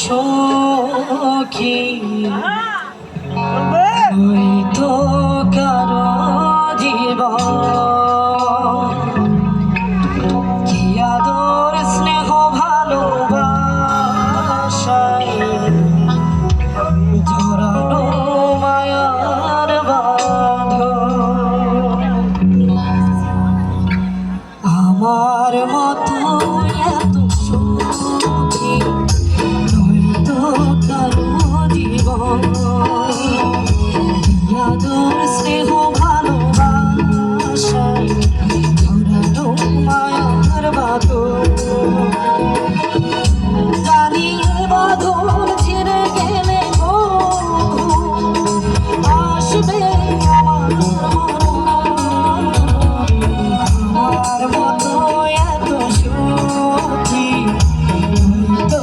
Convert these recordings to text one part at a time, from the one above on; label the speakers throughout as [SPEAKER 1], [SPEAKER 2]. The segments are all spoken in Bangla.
[SPEAKER 1] সখী তুই তো কারো জীবন কি আদর স্নেহ ভালোবাসায় জড়ানো মায়ার বাঁধন আমার মতো এত সুখী তুই তো কারো জীবন আদর স্নেহ ভালোবাসায় জড়ানো মায়ার বাঁধন জানি বাঁধন ছিঁড়ে গেলে আসবে আমার মতো এত সুখী তুই তো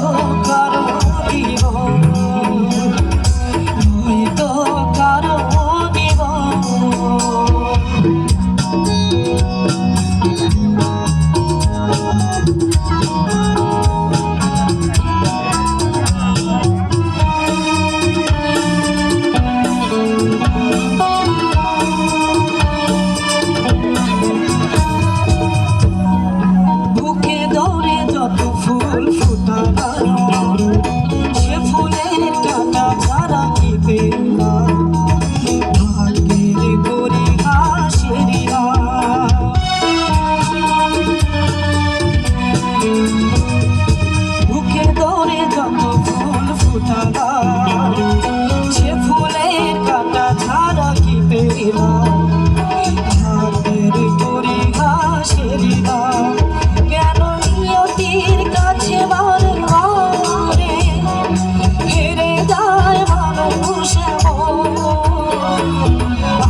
[SPEAKER 1] কারো জীবন তুই তো কারো জীবন ফুল ফুটালাম সে ফুলের কাটা ছাড়া কি পেলাম ভাগ্যের করি হাসিয়া বুকে ধরে যত ফুল ফুটালাম সে ফুলের কাটা ছাড়া কি পেলাম ভাগ্যের করি হাসিয়া কেন নিয়তির কাছে বারে বারে হেরে যায় মানুষ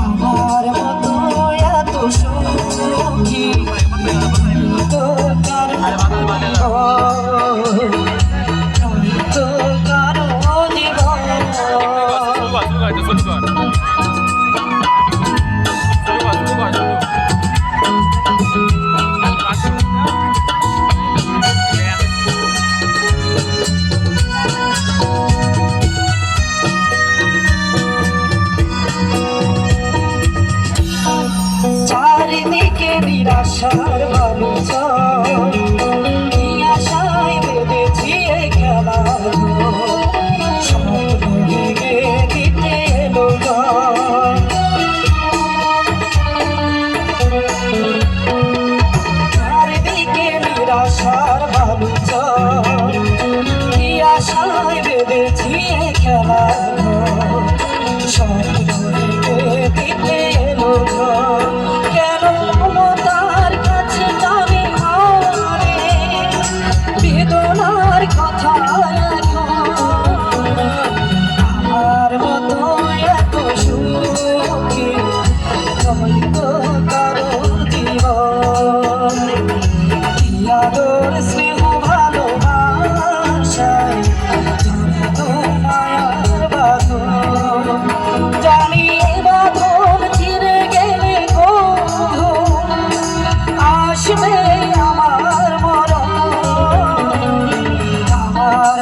[SPEAKER 1] আমার মতো এত সুখী তো কারো জীবন চারিদিকে নিরাশার মানুষ কি আশায় বেঁধেছি খেলা স্বপ্ন ভেঙে দিতে এলো চারিদিকে নিরাশার মানুষ কি আশায় বেঁধেছি খেলা স্বপ্ন ভেঙে দিতে এলো কেন মমতার কাছে জানি হারে বেদনার কথা আমার মতো এত সুখী হয়তো কারো জীবন আদর স্নেহ ভালোবাসায় জড়ানো মায়ার বাঁধন জানি বাঁধন ছিঁড়ে গেলে আসবে আমার মরণ আমার